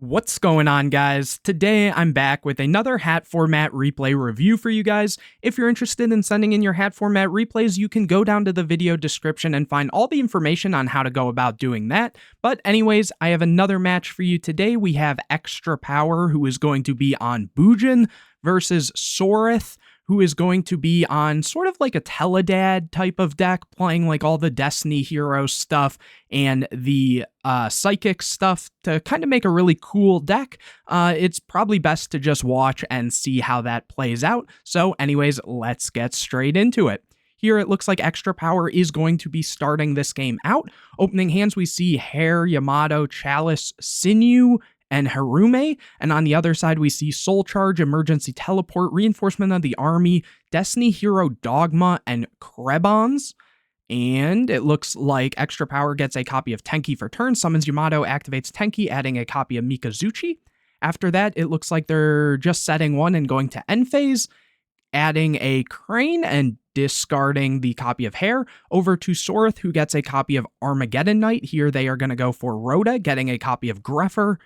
What's going on, guys? Today I'm back with another H.A.T format replay review for you guys. If you're interested in sending in your H.A.T format replays, you can go down to the video description and find all the information on how to go about doing that. But anyways, I have another match for you today. We have Extra Power, who is going to be on Bujin, versus Sorith, who is going to be on sort of like a Tele-Dad type of deck, playing like all the Destiny hero stuff and the psychic stuff to kind of make a really cool deck. It's probably best to just watch and see how that plays out. So anyways, let's get straight into it. Here it looks like Extra Power is going to be starting this game out. Opening hands, we see Hair, Yamato, Chalice, Sinew, and Harume, and on the other side we see Soul Charge, Emergency Teleport, Reinforcement of the Army, Destiny Hero Dogma, and Krebons. And it looks like Extra Power gets a copy of Tenki for turn, summons Yamato, activates Tenki, adding a copy of Mikazuchi. After that, it looks like they're just setting one and going to end phase, adding a Crane and discarding the copy of Hair over to Sorith, who gets a copy of Armageddon Knight. Here they are going to go for Rhoda, getting a copy of Greffer.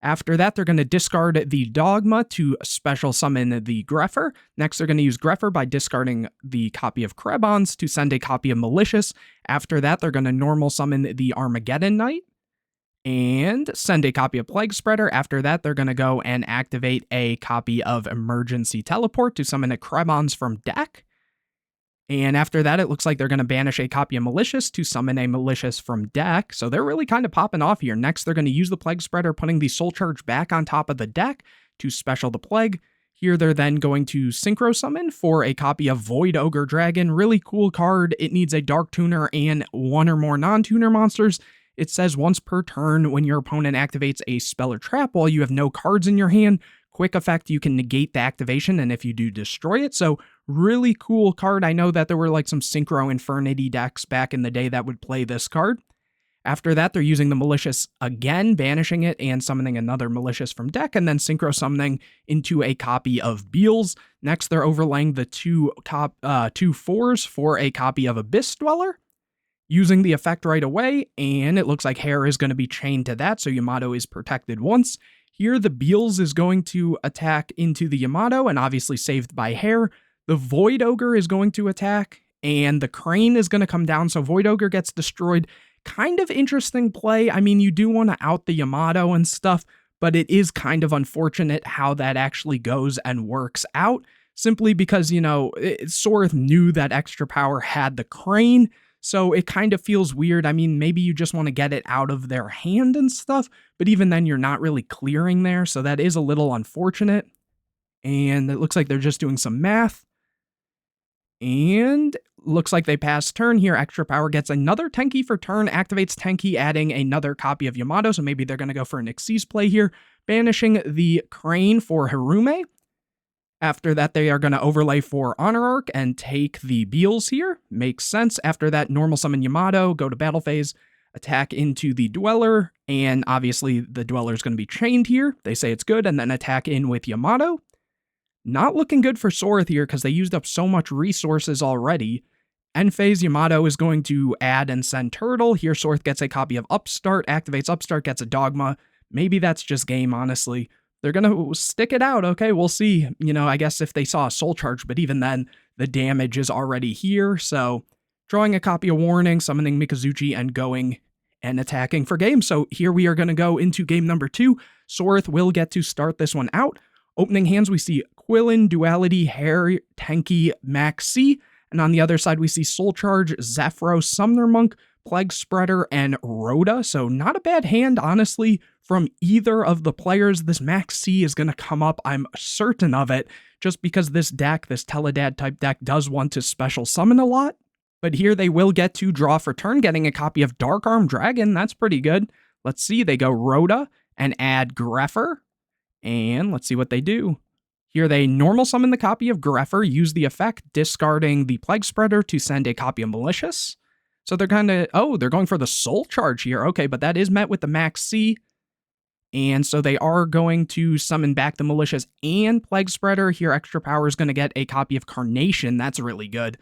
After that, they're going to discard the Dogma to special summon the Greffer. Next, they're going to use Greffer by discarding the copy of Krebons to send a copy of Malicious. After that, they're going to normal summon the Armageddon Knight and send a copy of Plague Spreader. After that, they're going to go and activate a copy of Emergency Teleport to summon a Krebons from deck. And after that, it looks like they're going to banish a copy of Malicious to summon a Malicious from deck. So they're really kind of popping off here. Next, they're going to use the Plague Spreader, putting the Soul Charge back on top of the deck to special the Plague. Here, they're then going to Synchro Summon for a copy of Void Ogre Dragon. Really cool card. It needs a Dark Tuner and one or more non-tuner monsters. It says once per turn, when your opponent activates a spell or trap while you have no cards in your hand, quick effect, you can negate the activation, and if you do, destroy it. So really cool card. I know that there were like some Synchro Infernity decks back in the day that would play this card. After that, they're using the Malicious again, banishing it and summoning another Malicious from deck, and then Synchro Summoning into a copy of Beals. Next, they're overlaying the two 4s for a copy of Abyss Dweller, using the effect right away, and it looks like Hair is going to be chained to that, so Yamato is protected once. Here, the Beals is going to attack into the Yamato, and obviously saved by Hair. The Void Ogre is going to attack, and the Crane is going to come down, so Void Ogre gets destroyed. Kind of interesting play. I mean, you do want to out the Yamato and stuff, but it is kind of unfortunate how that actually goes and works out, simply because, you know, Sorith knew that Extra Power had the Crane, so it kind of feels weird. I mean, maybe you just want to get it out of their hand and stuff, but even then you're not really clearing there, so that is a little unfortunate. And it looks like they're just doing some math. And looks like they pass turn here. Extra Power gets another Tenki for turn, activates Tenki, adding another copy of Yamato, so maybe they're going to go for an Xyz play here, banishing the Crane for Harume. After that, they are going to overlay for Honor Arc and take the Beals here. Makes sense. After that, normal summon Yamato, go to battle phase, attack into the Dweller, and obviously the Dweller is going to be chained here. They say it's good, and then attack in with Yamato. Not looking good for Sorith here because they used up so much resources already. End phase, Yamato is going to add and send Turtle. Here, Sorith gets a copy of Upstart, activates Upstart, gets a Dogma. Maybe that's just game, honestly. They're going to stick it out. Okay, we'll see. You know, I guess if they saw a Soul Charge, but even then, the damage is already here. So, drawing a copy of Warning, summoning Mikazuchi, and going and attacking for game. So, here we are going to go into game number 2. Sorith will get to start this one out. Opening hands, we see Quillin, Duality, Hair, Tenki, Maxi. And on the other side, we see Soul Charge, Zephyros, Summoner Monk, Plague Spreader, and Rhoda. So not a bad hand, honestly, from either of the players. This Max C is going to come up, I'm certain of it, just because this deck, this Tele-Dad type deck, does want to special summon a lot. But here they will get to draw for turn, getting a copy of Dark Arm Dragon. That's pretty good. Let's see, they go Rhoda and add Greffer. And let's see what they do. Here they normal summon the copy of Greffer, use the effect, discarding the Plague Spreader to send a copy of Malicious. So they're kind of, oh, they're going for the Soul Charge here. Okay, but that is met with the Max C. And so they are going to summon back the Malicious and Plague Spreader. Here, Extra Power is going to get a copy of Carnation. That's really good.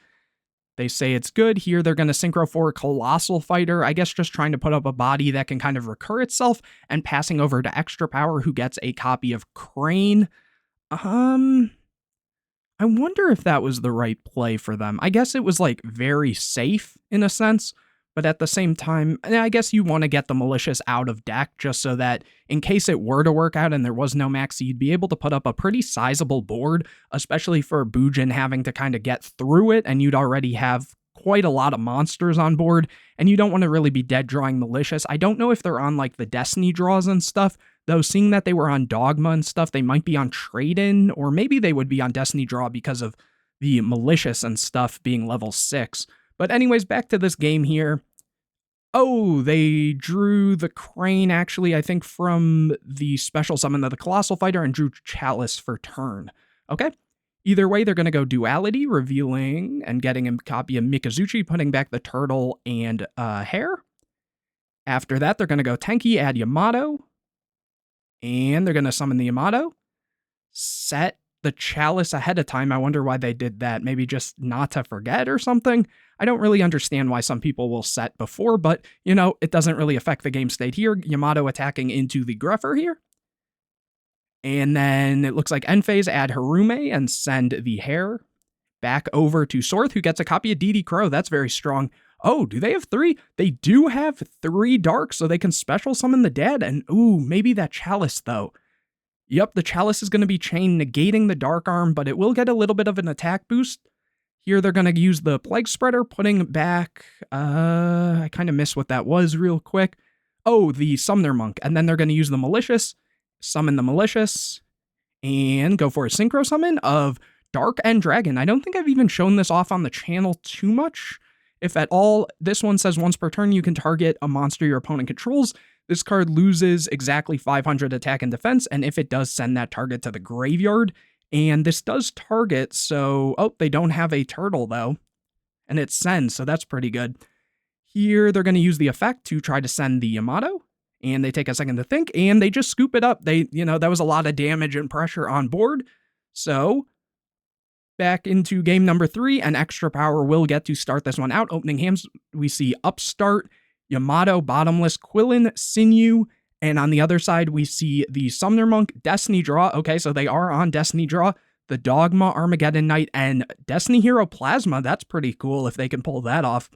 They say it's good. Here they're going to synchro for a Colossal Fighter, I guess just trying to put up a body that can kind of recur itself, and passing over to Extra Power, who gets a copy of Crane. I wonder if that was the right play for them. I guess it was like very safe in a sense, but at the same time, I guess you want to get the Malicious out of deck just so that in case it were to work out and there was no max, you'd be able to put up a pretty sizable board, especially for Bujin having to kind of get through it, and you'd already have quite a lot of monsters on board, and you don't want to really be dead drawing Malicious. I don't know if they're on like the Destiny draws and stuff, though seeing that they were on Dogma and stuff, they might be on Trade-In, or maybe they would be on Destiny draw because of the Malicious and stuff being level 6. But anyways, back to this game here. Oh, they drew the Crane, actually, I think, from the special summon of the Colossal Fighter, and drew Chalice for turn. Okay. Either way, they're going to go Duality, revealing and getting a copy of Mikazuchi, putting back the turtle and hair. After that, they're going to go Tenki, add Yamato. And they're going to summon the Yamato. Set the Chalice ahead of time. I wonder why they did that. Maybe just not to forget or something. I don't really understand why some people will set before, but, you know, it doesn't really affect the game state here. Yamato attacking into the Gruffer here. And then it looks like end phase, add Harume and send the hair back over to Sorth, who gets a copy of DD Crow. That's very strong. Oh, do they have 3? They do have 3 darks, so they can special summon the dead. And ooh, maybe that Chalice, though. Yep, the Chalice is going to be chained, negating the Dark Arm, but it will get a little bit of an attack boost. Here they're going to use the Plague Spreader, putting back... I kind of missed what that was real quick. Oh, the Summoner Monk. And then they're going to use the Malicious, summon the Malicious, and go for a Synchro Summon of Dark End Dragon. I don't think I've even shown this off on the channel too much, if at all. This one says once per turn you can target a monster your opponent controls. This card loses exactly 500 attack and defense, and if it does, send that target to the graveyard. And this does target, so... Oh, they don't have a turtle, though. And it sends, so that's pretty good. Here, they're going to use the effect to try to send the Yamato. And they take a second to think, and they just scoop it up. They, you know, that was a lot of damage and pressure on board. So, back into game number 3, and Extra Power will get to start this one out. Opening hands, we see Upstart, Yamato, Bottomless, Quillen, Sinew, and on the other side, we see the Summoner Monk, Destiny Draw. Okay, so they are on Destiny Draw. The Dogma, Armageddon Knight, and Destiny Hero Plasma. That's pretty cool if they can pull that off.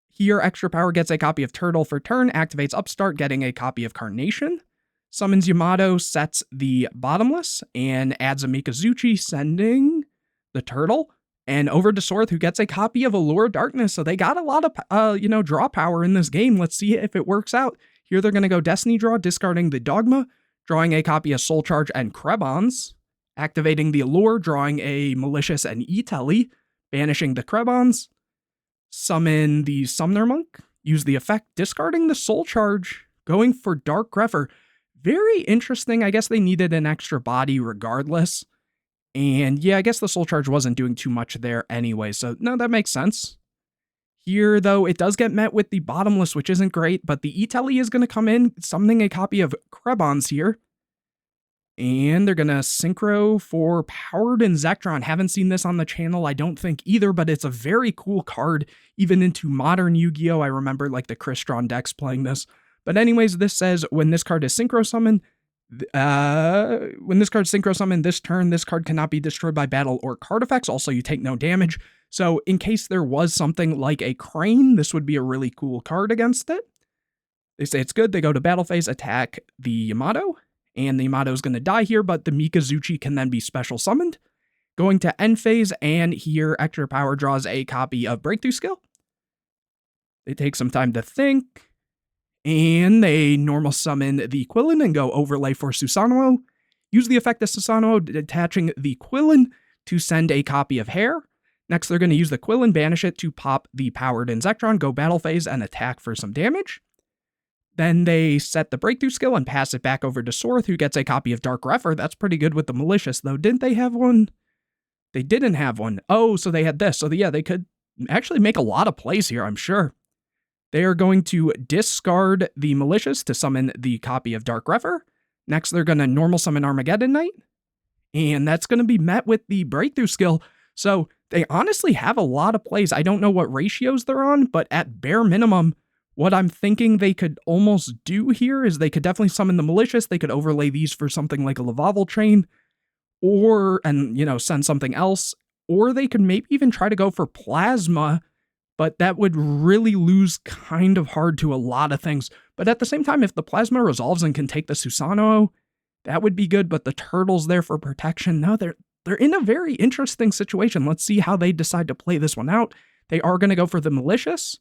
Here, Extra Power gets a copy of Turtle for turn, activates Upstart, getting a copy of Carnation, summons Yamato, sets the Bottomless, and adds a Mikazuchi, sending the Turtle, and over to Sorth, who gets a copy of Allure Darkness. So they got a lot of, draw power in this game. Let's see if it works out. Here they're going to go Destiny Draw, discarding the Dogma, drawing a copy of Soul Charge and Krebons, activating the Allure, drawing a Malicious and E-Telly, banishing the Krebons, summon the Summoner Monk, use the effect, discarding the Soul Charge, going for Dark Greffer. Very interesting. I guess they needed an extra body regardless. And yeah, I guess the Soul Charge wasn't doing too much there anyway, so no, that makes sense. Here, though, it does get met with the Bottomless, which isn't great, but the E-Telly is going to come in, summoning a copy of Krebons here. And they're going to Synchro for Powered and Zektron. Haven't seen this on the channel, I don't think either, but it's a very cool card, even into modern Yu-Gi-Oh! I remember, like, the Crystron decks playing this. But anyways, this says, when this card is Synchro Summoned, this turn, this card cannot be destroyed by battle or card effects. Also, you take no damage. So in case there was something like a Crane, this would be a really cool card against it. They say it's good. They go to battle phase, attack the Yamato, and the Yamato is going to die here, but the Mikazuchi can then be special summoned. Going to end phase, and here Extra Power draws a copy of Breakthrough Skill. They take some time to think. And they normal summon the Quillen and go overlay for Susanoo. Use the effect of Susanoo, detaching the Quillen to send a copy of Hair. Next, they're going to use the Quillen, banish it to pop the Powered Insectron, go battle phase, and attack for some damage. Then they set the Breakthrough Skill and pass it back over to Sorth, who gets a copy of Dark Greffer. That's pretty good with the Malicious, though. Didn't they have one? They didn't have one. Oh, so they had this. So yeah, they could actually make a lot of plays here, I'm sure. They are going to discard the Malicious to summon the copy of Dark Greffer. Next, they're going to normal summon Armageddon Knight. And that's going to be met with the Breakthrough Skill. So they honestly have a lot of plays. I don't know what ratios they're on, but at bare minimum, what I'm thinking they could almost do here is they could definitely summon the Malicious. They could overlay these for something like a Lavavel Train, and, you know, send something else. Or they could maybe even try to go for Plasma, but that would really lose kind of hard to a lot of things. But at the same time, if the Plasma resolves and can take the Susanoo, that would be good, but the Turtle's there for protection. No, they're in a very interesting situation. Let's see how they decide to play this one out. They are going to go for the Malicious.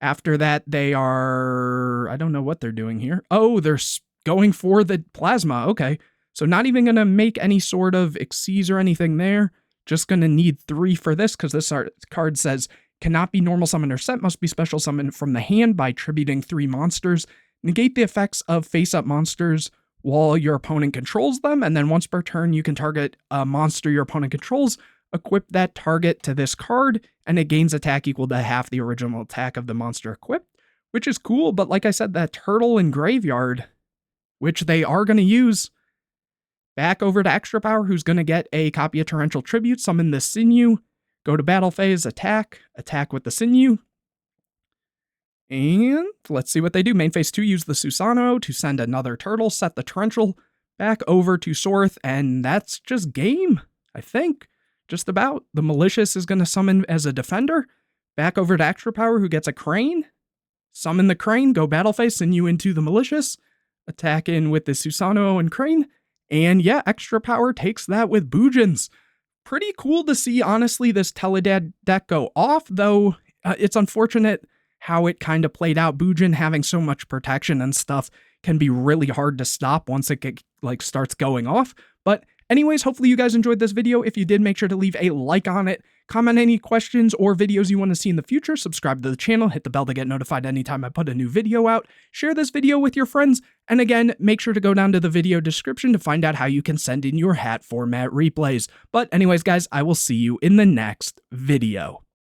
After that, they are... I don't know what they're doing here. Oh, they're going for the Plasma. Okay. So not even going to make any sort of Xyz or anything there. Just going to need 3 for this, because this card says, cannot be normal summon or set, must be special summoned from the hand by tributing 3 monsters. Negate the effects of face-up monsters while your opponent controls them, and then once per turn, you can target a monster your opponent controls, equip that target to this card, and it gains attack equal to half the original attack of the monster equipped, which is cool, but like I said, that Turtle in Graveyard, which they are going to use, back over to Extra Power, who's going to get a copy of Torrential Tribute, summon the Sinew, go to battle phase, attack with the Sinew, and let's see what they do. Main phase 2, use the Susanoo to send another Turtle, set the Torrential back over to Sorth, and that's just game, I think. Just about. The Malicious is going to summon as a defender, back over to Extra Power, who gets a Crane, summon the Crane, go battle phase, Sinew into the Malicious, attack in with the Susanoo and Crane, and yeah, Extra Power takes that with Bujins. Pretty cool to see, honestly, this Tele-Dad deck go off, though it's unfortunate how it kind of played out. Bujin having so much protection and stuff can be really hard to stop once it starts going off. But anyways, hopefully you guys enjoyed this video. If you did, make sure to leave a like on it. Comment any questions or videos you want to see in the future. Subscribe to the channel. Hit the bell to get notified anytime I put a new video out. Share this video with your friends. And again, make sure to go down to the video description to find out how you can send in your hat format replays. But anyways, guys, I will see you in the next video.